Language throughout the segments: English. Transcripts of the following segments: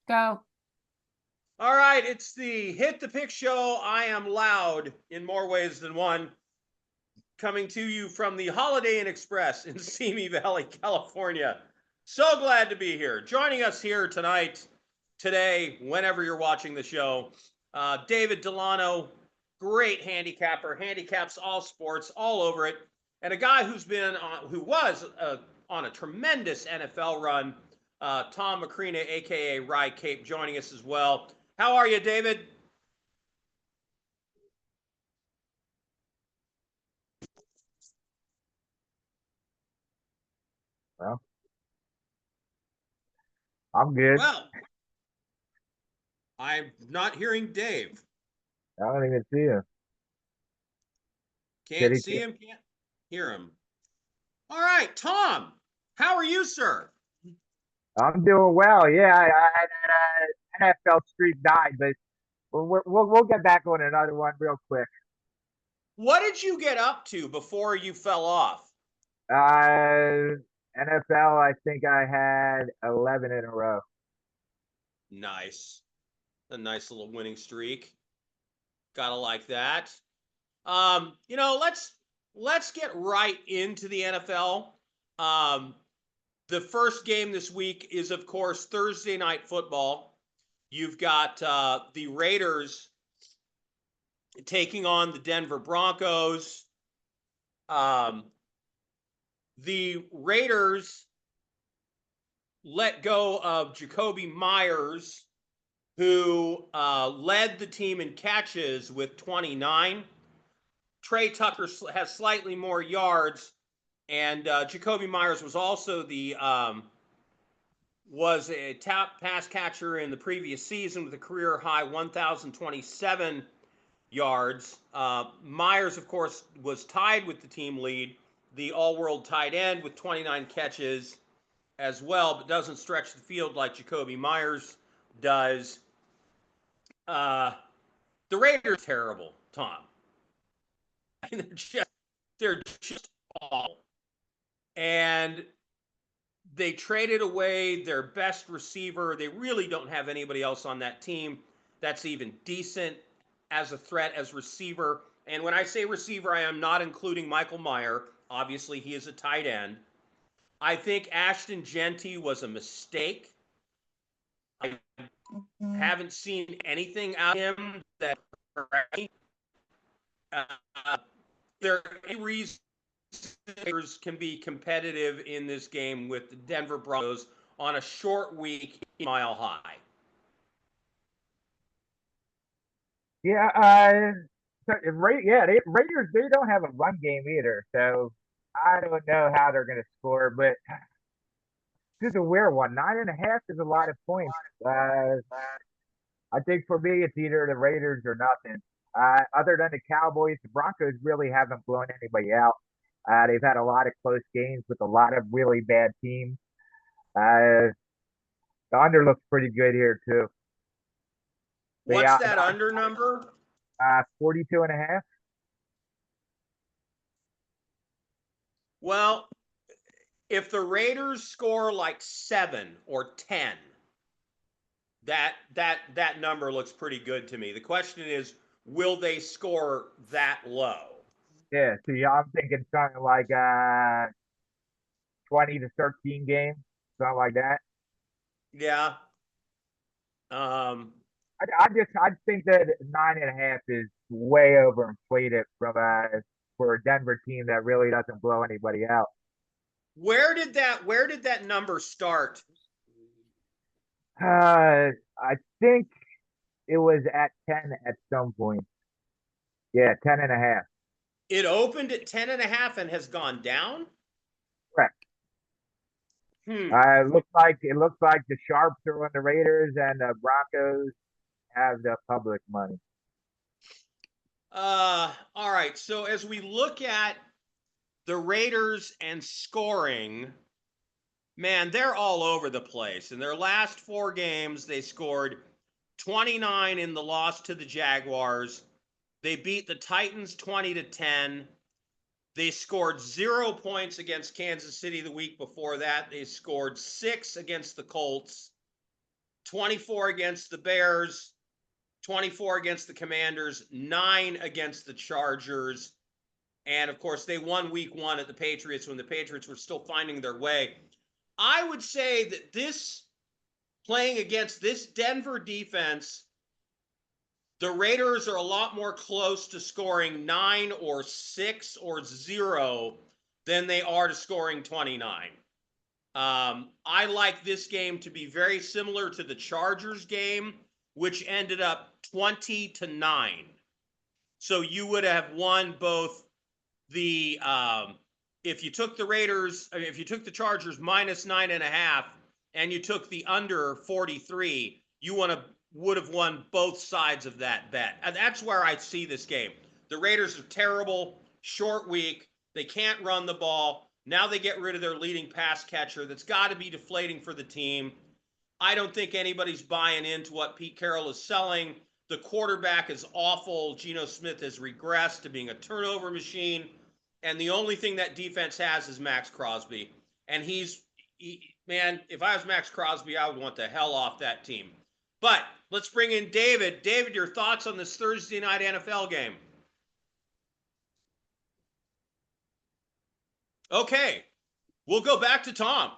Go. All right, it's the Hit the Pick show. I am loud in more ways than one, coming to you from the Holiday Inn Express in Simi Valley, California. So glad to be here. Joining us here tonight, today, whenever you're watching the show, David Delano, great handicapper, handicaps all sports, all over it, and a guy who was on a tremendous NFL run, Tom Macrina, aka WryCape, joining us as well. How are you, David? Well, I'm good. Well, I'm not hearing Dave. I don't even see him. Can't see him, can't hear him. All right, Tom, how are you, sir? I'm doing well. Yeah, I NFL streak died, but we'll get back on another one real quick. What did you get up to before you fell off? NFL, I think I had 11 in a row. Nice. A nice little winning streak. Gotta like that. Let's get right into the NFL. The first game this week is, of course, Thursday night football. You've got the Raiders taking on the Denver Broncos. The Raiders let go of Jacoby Myers, who led the team in catches with 29. Trey Tucker has slightly more yards, and Jacoby Myers was also was a top pass catcher in the previous season with a career high 1,027 yards. Myers, of course, was tied with the team lead, the all-world tight end with 29 catches as well, but doesn't stretch the field like Jacoby Myers does. The Raiders terrible, Tom. I mean, they're just awful. And they traded away their best receiver. They really don't have anybody else on that team that's even decent as a threat as receiver. And when I say receiver, I am not including Michael Mayer. Obviously, he is a tight end. I think Ashton Jeanty was a mistake. I haven't seen anything out of him that there any reason can be competitive in this game with the Denver Broncos on a short week, Mile High. Yeah, Raiders, they don't have a run game either, so I don't know how they're going to score, but this is a weird one. 9.5 is a lot of points. I think for me, it's either the Raiders or nothing. Other than the Cowboys, the Broncos really haven't blown anybody out. They've had a lot of close games with a lot of really bad teams. The under looks pretty good here too. What's that under number? 42.5. Well, if the Raiders score like 7 or 10, that number looks pretty good to me. The question is, will they score that low? Yeah, so yeah, I'm thinking something like 20-13 game, something like that. Yeah. I think that 9.5 is way overinflated for a Denver team that really doesn't blow anybody out. Where did that number start? I think it was at 10 at some point. Yeah, 10.5. It opened at 10.5 and has gone down? Correct. It looks like the Sharps are on the Raiders and the Broncos have the public money. All right. So as we look at the Raiders and scoring, man, they're all over the place. In their last 4 games, they scored 29 in the loss to the Jaguars. They beat the Titans 20-10. They scored 0 points against Kansas City the week before that. They scored 6 against the Colts. 24 against the Bears, 24 against the Commanders, 9 against the Chargers. And of course, they won week 1 at the Patriots when the Patriots were still finding their way. I would say that this, playing against this Denver defense, the Raiders are a lot more close to scoring 9 or 6 or 0 than they are to scoring 29. I like this game to be very similar to the Chargers game, which ended up 20-9. So you would have won both the if you took the Raiders, I mean, if you took the Chargers minus 9.5 and you took the under 43, you would have won both sides of that bet. And that's where I see this game. The Raiders are terrible, short week. They can't run the ball. Now they get rid of their leading pass catcher. That's got to be deflating for the team. I don't think anybody's buying into what Pete Carroll is selling. The quarterback is awful. Geno Smith has regressed to being a turnover machine. And the only thing that defense has is Max Crosby. And man, if I was Max Crosby, I would want the hell off that team. But let's bring in David. David, your thoughts on this Thursday night NFL game? Okay, we'll go back to Tom.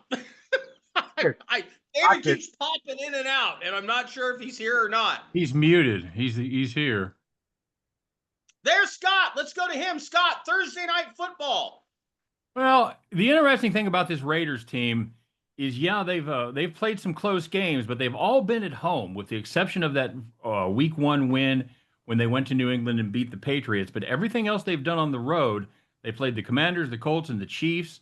David keeps popping in and out, and I'm not sure if he's here or not. He's muted. He's here. There's Scott. Let's go to him. Scott, Thursday night football. Well, the interesting thing about this Raiders team is, yeah, they've played some close games, but they've all been at home, with the exception of that week 1 win when they went to New England and beat the Patriots. But everything else they've done on the road, they played the Commanders, the Colts, and the Chiefs.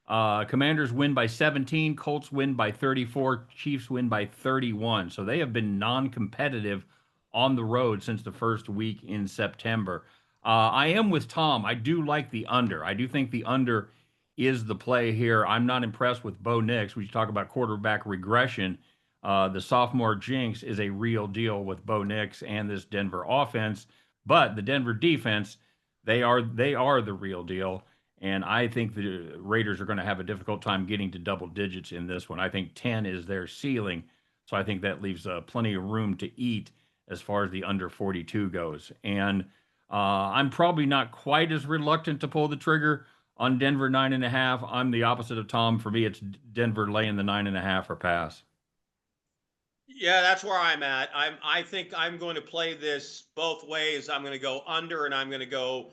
Commanders win by 17, Colts win by 34, Chiefs win by 31. So they have been non-competitive on the road since the first week in September. I am with Tom. I do like the under. I do think the under is the play here. I'm not impressed with Bo Nix. We talk about quarterback regression. The sophomore jinx is a real deal with Bo Nix and this Denver offense, but the Denver defense, they are the real deal. And I think the Raiders are going to have a difficult time getting to double digits in this one. I think 10 is their ceiling. So I think that leaves plenty of room to eat as far as the under 42 goes. And I'm probably not quite as reluctant to pull the trigger on Denver 9.5. I'm the opposite of Tom. For me, it's Denver laying the 9.5 or pass. Yeah, that's where I'm at. I think I'm going to play this both ways. I'm going to go under, and I'm going to go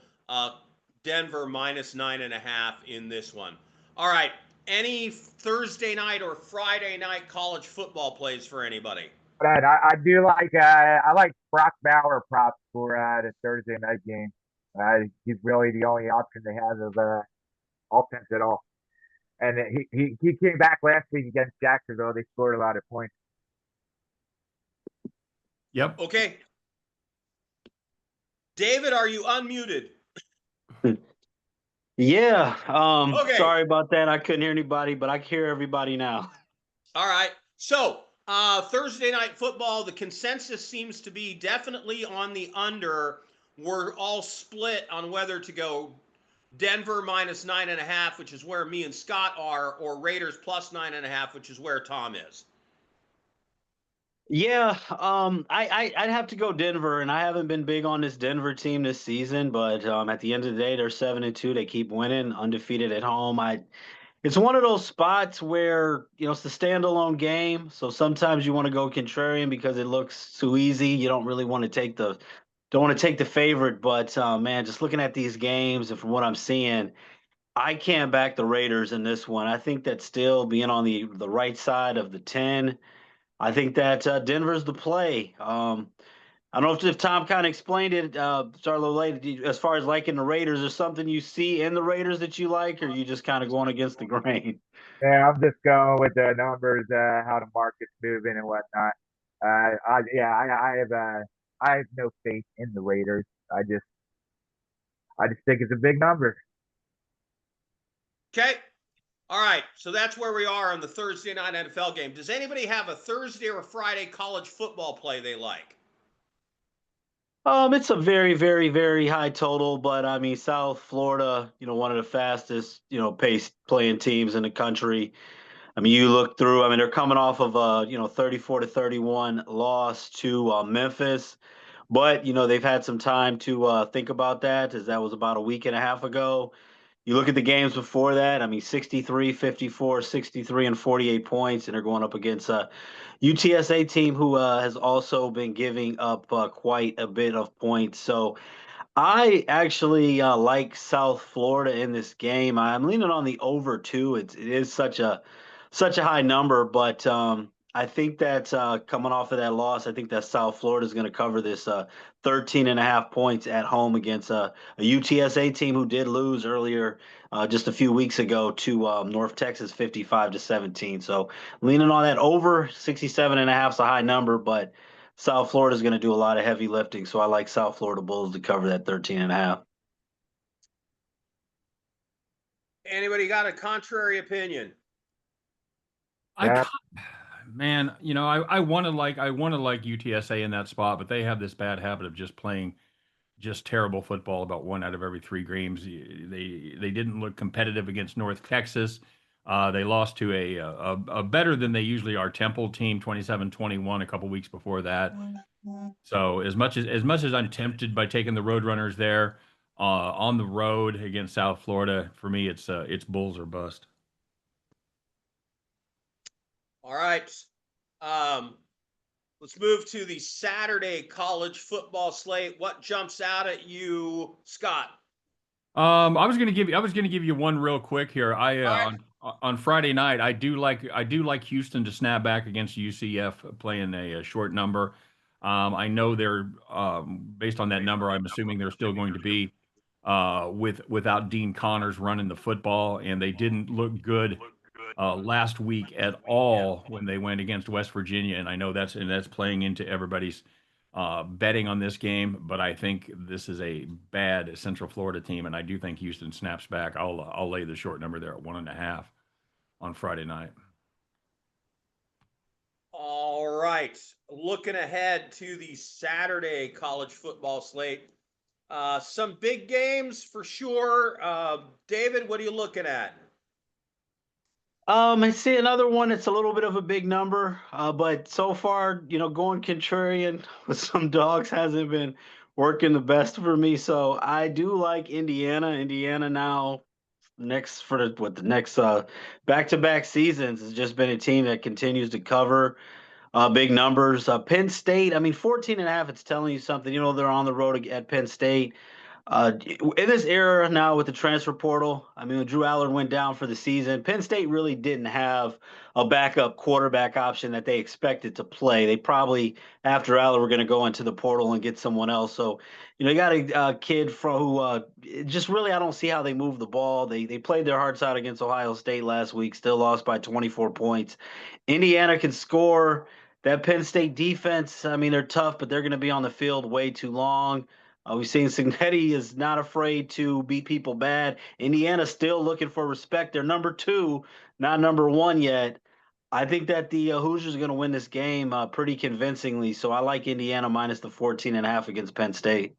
Denver minus 9.5 in this one. All right. Any Thursday night or Friday night college football plays for anybody? But I do like I like Brock Bauer props for the Thursday night game. He's really the only option they have of offense at all. And he came back last week against Jacksonville. They scored a lot of points. Yep. Okay. David, are you unmuted? Yeah. Okay. Sorry about that. I couldn't hear anybody, but I can hear everybody now. All right. So Thursday night football, the consensus seems to be definitely on the under. We're all split on whether to go Denver minus 9.5, which is where me and Scott are, or Raiders plus 9.5, which is where Tom is. Yeah, I'd have to go Denver, and I haven't been big on this Denver team this season, but at the end of the day, they're 7-2. They keep winning, undefeated at home. It's one of those spots where, it's the standalone game, so sometimes you want to go contrarian because it looks too easy. You don't really want to take the favorite, but man, just looking at these games and from what I'm seeing, I can't back the Raiders in this one. I think that still being on the right side of the 10. I think that Denver's the play. I don't know if Tom kind of explained it, started a little late, as far as liking the Raiders. Is there something you see in the Raiders that you like, or are you just kind of going against the grain? Yeah, I'm just going with the numbers, how the market's moving and whatnot. I have no faith in the Raiders. I just think it's a big number. Okay. All right. So that's where we are on the Thursday night NFL game. Does anybody have a Thursday or Friday college football play they like? It's a very, very, very high total, but I mean, South Florida, one of the fastest, paced playing teams in the country. I mean, you look through. I mean, they're coming off of a 34-31 loss to Memphis, but they've had some time to think about that, as that was about a week and a half ago. You look at the games before that. I mean, 63, 54, 63, and 48 points, and they're going up against a UTSA team who has also been giving up quite a bit of points. So I actually like South Florida in this game. I'm leaning on the over too. It is such a high number, but I think that coming off of that loss, I think that South Florida is going to cover this 13 and a half points at home against a UTSA team who did lose earlier just a few weeks ago to North Texas 55-17. So leaning on that over 67 and a half is a high number, but South Florida is going to do a lot of heavy lifting, so I like South Florida Bulls to cover that 13 and a half. Anybody got a contrary opinion? I man, I want to like UTSA in that spot, but they have this bad habit of just playing just terrible football about one out of every three games. They didn't look competitive against North Texas. They lost to a better than they usually are Temple team 27-21 a couple weeks before that. So as much as I'm tempted by taking the Roadrunners there on the road against South Florida, for me it's Bulls or bust. All right. Let's move to the Saturday college football slate. What jumps out at you, Scott? I was gonna give you one real quick here. All On Friday night, I do like Houston to snap back against UCF playing a short number. I know they're based on that number. I'm assuming they're still going to be without Dean Connors running the football, and they didn't look good last week at all when they went against West Virginia. And I know that's playing into everybody's betting on this game, but I think this is a bad Central Florida team, and I do think Houston snaps back. I'll lay the short number there at 1.5 on Friday night. All right. Looking ahead to the Saturday college football slate. Some big games for sure. David, what are you looking at? I see another one that's a little bit of a big number, but so far, going contrarian with some dogs hasn't been working the best for me. So I do like Indiana. Indiana now next for the next back-to-back seasons has just been a team that continues to cover big numbers. Penn State, I mean, 14 and a half, it's telling you something. They're on the road at Penn State. In this era now with the transfer portal, I mean, when Drew Allard went down for the season, Penn State really didn't have a backup quarterback option that they expected to play. They probably, after Allard, were going to go into the portal and get someone else. So, you got a kid who just really, I don't see how they move the ball. They played their hearts out against Ohio State last week, still lost by 24 points. Indiana can score. That Penn State defense, I mean, they're tough, but they're going to be on the field way too long. We've seen Cignetti is not afraid to beat people bad. Indiana's still looking for respect. They're number 2, not number 1 yet. I think that the Hoosiers are going to win this game pretty convincingly. So I like Indiana minus the 14 and a half against Penn State.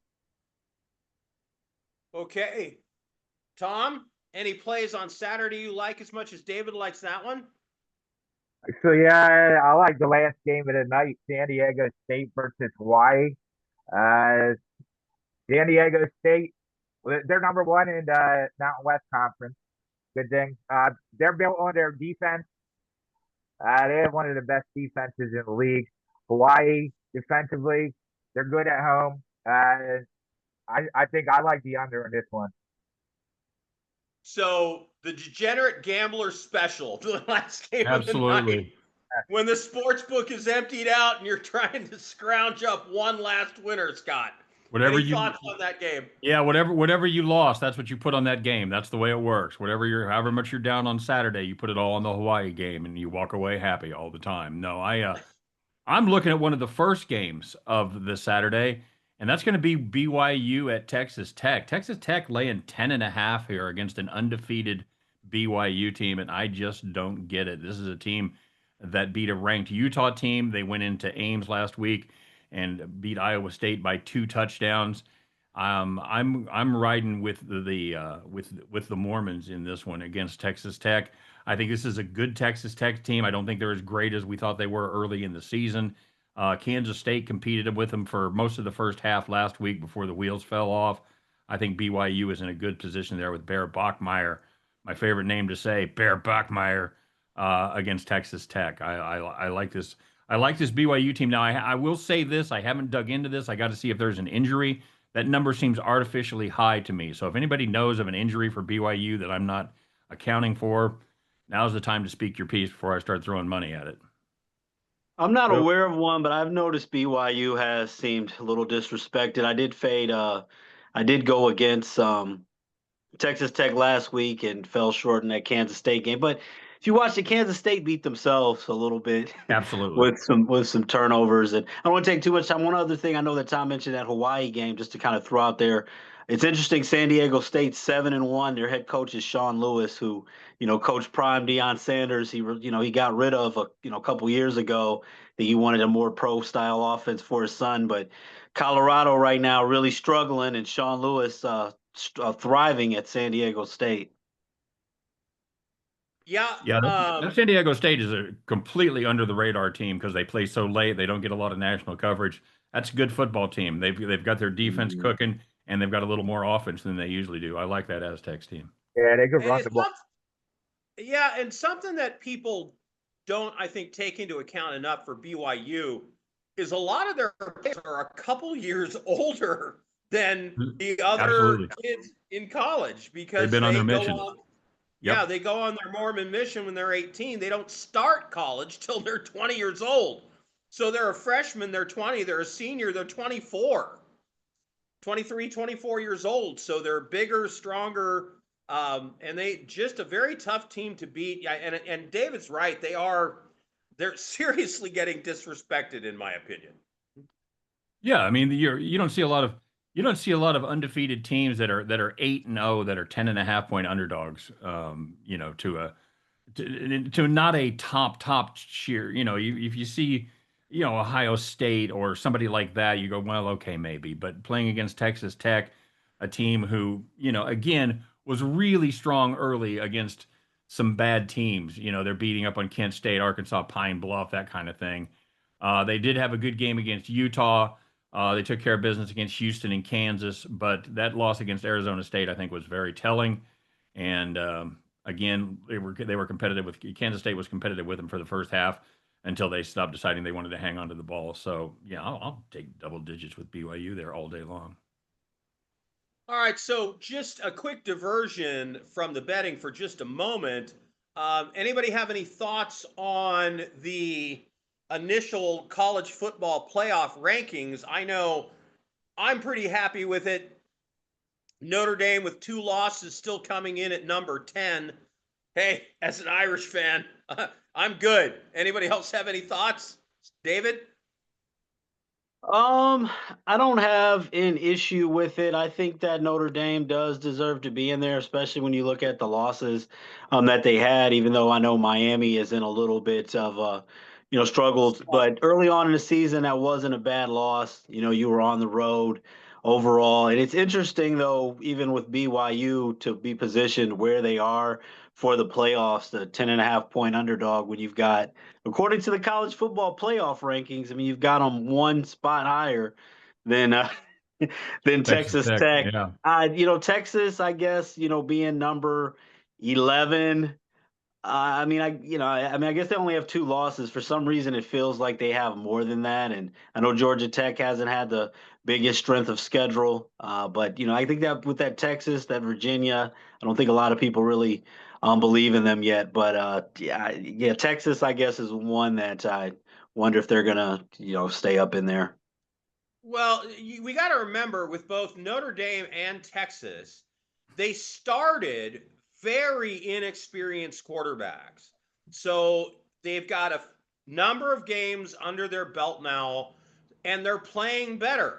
Okay. Tom, any plays on Saturday you like as much as David likes that one? So yeah, I like the last game of the night, San Diego State versus Hawaii. Uh, San Diego State, they're number 1 in the Mountain West Conference. Good thing. They're built on their defense. They have one of the best defenses in the league. Hawaii, defensively, they're good at home. I think I like the under in this one. So the degenerate gambler special, the last game Absolutely. of the night, when the sports book is emptied out and you're trying to scrounge up one last winner, Scott. Any thoughts on that game? Yeah, whatever you lost, that's what you put on that game. That's the way it works. However much you're down on Saturday, you put it all on the Hawaii game, and you walk away happy all the time. No, I'm looking at one of the first games of the Saturday, and that's going to be BYU at Texas Tech. Texas Tech laying 10.5 here against an undefeated BYU team, and I just don't get it. This is a team that beat a ranked Utah team. They went into Ames last week and beat Iowa State by 2 touchdowns. I'm riding with the Mormons in this one against Texas Tech. I think this is a good Texas Tech team. I don't think they're as great as we thought they were early in the season. Kansas State competed with them for most of the first half last week before the wheels fell off. I think BYU is in a good position there with Bear Bachmeier, my favorite name to say, Bear Bachmeier, against Texas Tech. I like this. I like this BYU team. Now, I will say this: I haven't dug into this. I got to see if there's an injury. That number seems artificially high to me. So if anybody knows of an injury for BYU that I'm not accounting for, now's the time to speak your piece before I start throwing money at it. I'm not Nope. aware of one, but I've noticed BYU has seemed a little disrespected. I did fade. I did go against Texas Tech last week and fell short in that Kansas State game. But if you watch the Kansas State beat themselves a little bit Absolutely. with some turnovers, and I don't want to take too much time. One other thing I know that Tom mentioned that Hawaii game, just to kind of throw out there. It's interesting. San Diego State 7-1. Their head coach is Sean Lewis, who coached prime Deion Sanders. He got rid of a couple years ago. That he wanted a more pro style offense for his son, but Colorado right now really struggling, and Sean Lewis thriving at San Diego State. Yeah. Yeah, that San Diego State is a completely under the radar team because they play so late. They don't get a lot of national coverage. That's a good football team. They've got their defense Mhm. cooking, and they've got a little more offense than they usually do. I like that Aztecs team. Yeah, they could And run it's the ball. not, yeah, and something that people don't, I think, take into account enough for BYU is a lot of their players are a couple years older than the other Absolutely. kids in college They've because been on they their go mission. on, yeah, Yep. they go on their Mormon mission when they're 18. They don't start college till they're 20 years old. So they're a freshman, they're 20, they're a senior, they're 24. 23, 24 years old. So they're bigger, stronger, and they just a very tough team to beat. And David's right. They're seriously getting disrespected, in my opinion. Yeah, I mean, you don't see a lot of undefeated teams that are 8-0 that are 10.5 point underdogs. To not a top cheer. If you see, Ohio State or somebody like that, you go, well, okay, maybe. But playing against Texas Tech, a team who, again, was really strong early against some bad teams. They're beating up on Kent State, Arkansas, Pine Bluff, that kind of thing. They did have a good game against Utah. They took care of business against Houston and Kansas, but that loss against Arizona State, I think, was very telling. And again, they were competitive with Kansas State was competitive with them for the first half until they stopped deciding they wanted to hang on to the ball. So yeah, I'll take double digits with BYU there all day long. All right, so just a quick diversion from the betting for just a moment. Anybody have any thoughts on the initial college football playoff rankings? I know I'm pretty happy with it. Notre Dame with 2 losses still coming in at number 10. Hey, as an Irish fan, I'm good. Anybody else have any thoughts? David? Um, I don't have an issue with it. I think that Notre Dame does deserve to be in there, especially when you look at the losses that they had, even though I know Miami is in a little bit of struggles. But early on in the season, that wasn't a bad loss. You were on the road overall. And it's interesting though, even with BYU to be positioned where they are for the playoffs, the 10.5 point underdog when you've got, according to the college football playoff rankings, I mean, you've got them one spot higher than than Texas Texas Tech, Tech. yeah. Texas, I guess, being number 11. I guess they only have 2 losses. For some reason, it feels like they have more than that. And I know Georgia Tech hasn't had the biggest strength of schedule, but I think that with that Texas, that Virginia, I don't think a lot of people really believe in them yet. But yeah, Texas, I guess, is one that I wonder if they're gonna stay up in there. Well, we got to remember with both Notre Dame and Texas, they started very inexperienced quarterbacks. So they've got a number of games under their belt now, and they're playing better.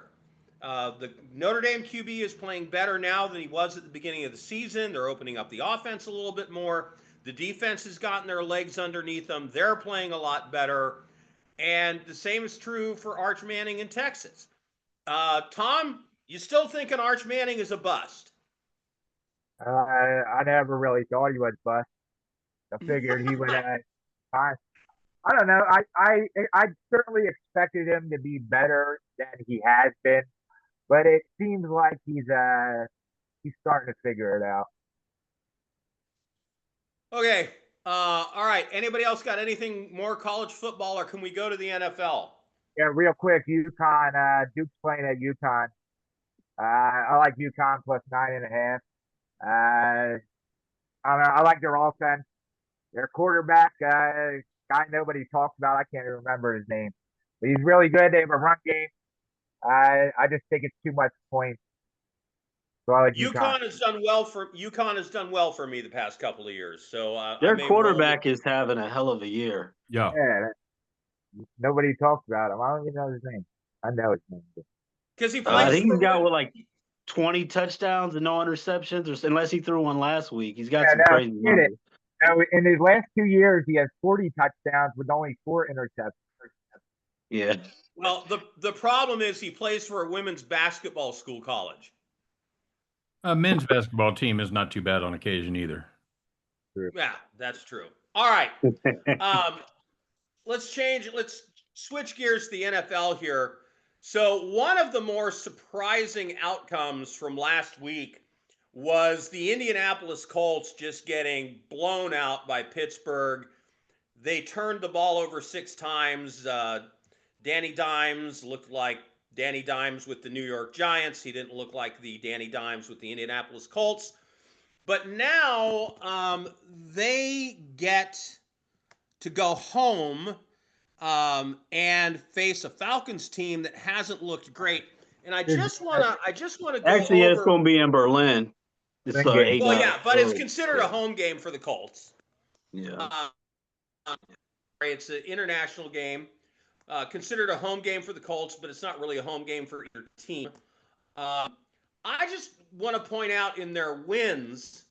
The Notre Dame QB is playing better now than he was at the beginning of the season. They're opening up the offense a little bit more. The defense has gotten their legs underneath them. They're playing a lot better. And the same is true for Arch Manning in Texas. Tom, you still thinking Arch Manning is a bust? I never really thought he was bust. I figured he would. I I don't know. I certainly expected him to be better than he has been, but it seems like he's starting to figure it out. Okay. All right. Anybody else got anything more college football, or can we go to the NFL? Yeah, real quick, UConn. Duke's playing at UConn. I like UConn plus 9.5. I don't know. I like their offense. Their quarterback, guy nobody talks about. I can't even remember his name, but he's really good. They have a run game. I just think it's too much points. So I like UConn. UConn has done well for me the past couple of years. So their quarterback is having a hell of a year. Yeah. Nobody talks about him. I don't even know his name. I know his name. Because he I plays. think he's got like 20 touchdowns and no interceptions, or unless he threw one last week. He's got some crazy numbers. In his last 2 years, he has 40 touchdowns with only 4 interceptions. Yeah. Well, the problem is he plays for a women's basketball school college. A men's basketball team is not too bad on occasion either. Yeah, that's true. All right. Let's switch gears to the NFL here. So one of the more surprising outcomes from last week was the Indianapolis Colts just getting blown out by Pittsburgh. They turned the ball over 6 times. Danny Dimes looked like Danny Dimes with the New York Giants. He didn't look like the Danny Dimes with the Indianapolis Colts. But now they get to go home and face a Falcons team that hasn't looked great. And I just want to go Actually, over. It's going to be in Berlin. It's but it's considered a home game for the Colts. Yeah. It's an international game. Considered a home game for the Colts, but it's not really a home game for either team. I just want to point out in their wins,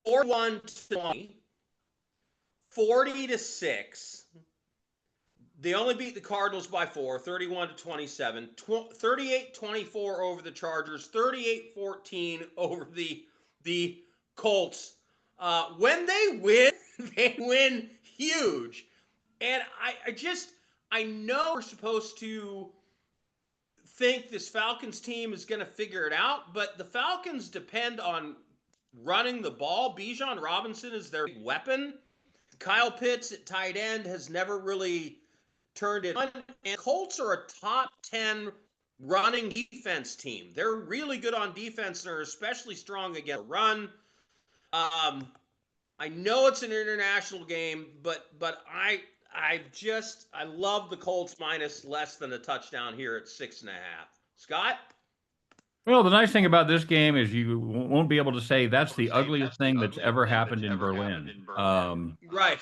41-20, 40-6. They only beat the Cardinals by 4, 31-27, 38-24 over the Chargers, 38-14 over the Colts. When they win huge. And I know we're supposed to think this Falcons team is going to figure it out, but the Falcons depend on running the ball. Bijan Robinson is their weapon. Kyle Pitts at tight end has never really turned it on. And Colts are a top 10 running defense team. They're really good on defense and are especially strong against the run. I know it's an international game, but I love the Colts minus less than a touchdown here at 6.5. Scott? Well, the nice thing about this game is you won't be able to say that's the ugliest thing that's ever happened in Berlin. Right.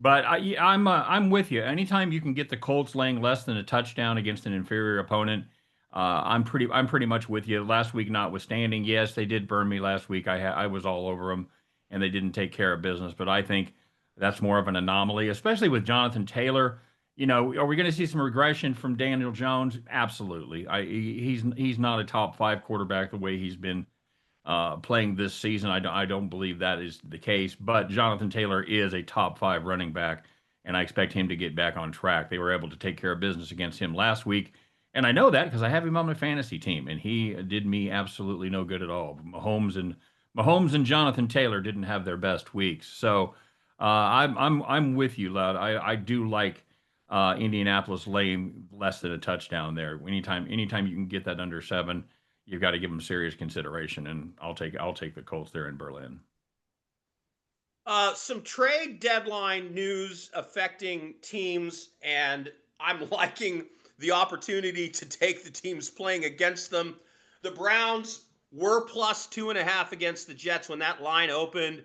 But I'm with you. Anytime you can get the Colts laying less than a touchdown against an inferior opponent, I'm pretty much with you. Last week notwithstanding, yes, they did burn me last week. I was all over them, and they didn't take care of business. But I think that's more of an anomaly, especially with Jonathan Taylor. Are we going to see some regression from Daniel Jones? Absolutely. He's not a top 5 quarterback the way he's been playing this season. I don't believe that is the case. But Jonathan Taylor is a top 5 running back, and I expect him to get back on track. They were able to take care of business against him last week, and I know that because I have him on my fantasy team, and he did me absolutely no good at all. Mahomes and Jonathan Taylor didn't have their best weeks, so I'm with you, Loud. I do like Indianapolis laying less than a touchdown there. Anytime you can get that under 7, you've got to give them serious consideration, and I'll take the Colts there in Berlin. Some trade deadline news affecting teams, and I'm liking the opportunity to take the teams playing against them. The Browns were plus 2.5 against the Jets when that line opened.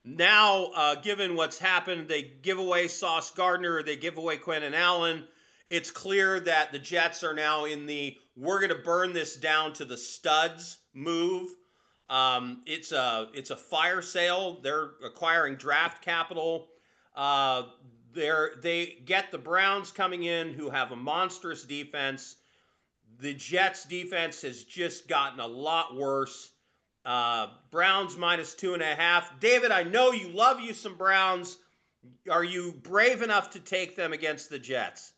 Now, given what's happened, they give away Sauce Gardner, they give away Quentin Allen. It's clear that the Jets are now in the we're going to burn this down to the studs move. It's a fire sale. They're acquiring draft capital. They get the Browns coming in, who have a monstrous defense. The Jets' defense has just gotten a lot worse. Browns -2.5. David, I know you love you some Browns. Are you brave enough to take them against the Jets?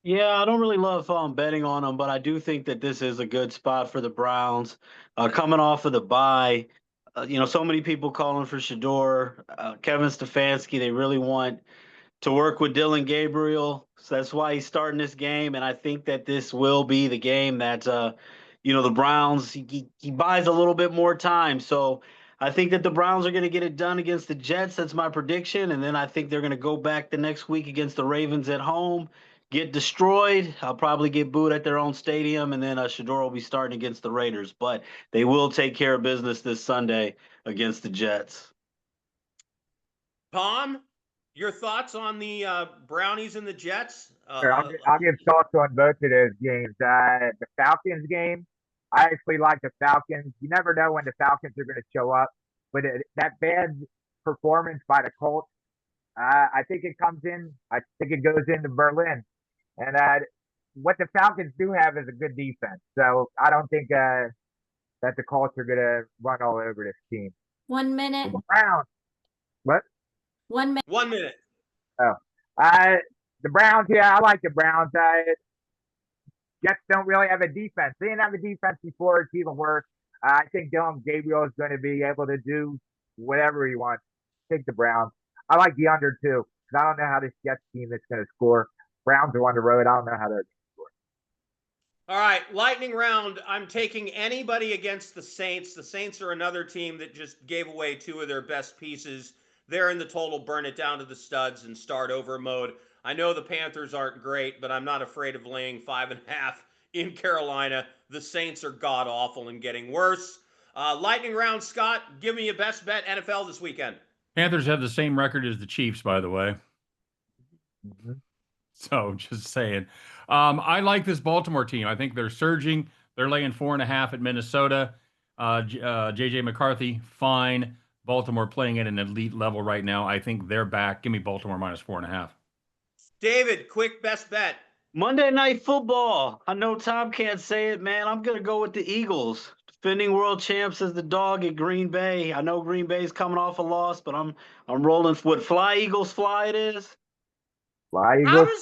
Yeah, I don't really love betting on them, but I do think that this is a good spot for the Browns. Coming off of the bye, so many people calling for Shador, Kevin Stefanski. They really want to work with Dylan Gabriel. So that's why he's starting this game. And I think that this will be the game that, the Browns, he buys a little bit more time. So I think that the Browns are going to get it done against the Jets. That's my prediction. And then I think they're going to go back the next week against the Ravens at home, get destroyed. I'll probably get booed at their own stadium. And then Shador will be starting against the Raiders. But they will take care of business this Sunday against the Jets. Tom, your thoughts on the Brownies and the Jets? Sure, I'll give thoughts on both of those games. The Falcons game, I actually like the Falcons. You never know when the Falcons are going to show up, but that bad performance by the Colts, I think it comes in. I think it goes into Berlin, and what the Falcons do have is a good defense. So I don't think that the Colts are going to run all over this team. 1 minute. The Browns, what? 1 minute. 1 minute. Oh, the Browns. Yeah, I like the Browns. Jets don't really have a defense. They didn't have a defense before. It's even worse. I think Dylan Gabriel is going to be able to do whatever he wants. Take the Browns. I like the under too, because I don't know how this Jets team is going to score. Browns are on the road. I don't know how they're going to score. All right, lightning round. I'm taking anybody against the Saints. The Saints are another team that just gave away 2 of their best pieces. They're in the total burn it down to the studs and start over mode. I know the Panthers aren't great, but I'm not afraid of laying 5.5 in Carolina. The Saints are god awful and getting worse. Lightning round, Scott. Give me your best bet NFL this weekend. Panthers have the same record as the Chiefs, by the way. Mm-hmm. So just saying. I like this Baltimore team. I think they're surging. They're laying 4.5 at Minnesota. JJ McCarthy, fine. Baltimore playing at an elite level right now. I think they're back. Give me Baltimore -4.5. David, quick best bet. Monday Night Football. I know Tom can't say it, man. I'm going to go with the Eagles. Defending world champs as the dog at Green Bay. I know Green Bay's coming off a loss, but I'm rolling with Fly Eagles Fly it is. Fly How Eagles.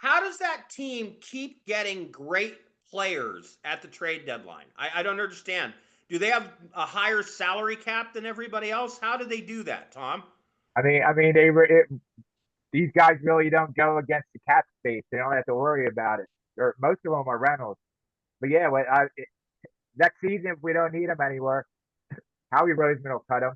does that team keep getting great players at the trade deadline? I don't understand. Do they have a higher salary cap than everybody else? How do they do that, Tom? I mean, these guys really don't go against the cap space. They don't have to worry about it. Or most of them are rentals. But yeah, next season, if we don't need them anywhere, Howie Roseman will cut them.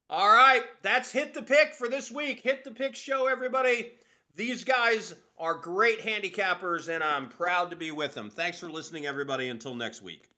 All right, that's Hit the Pick for this week. Hit the Pick show, everybody. These guys are great handicappers, and I'm proud to be with them. Thanks for listening, everybody. Until next week.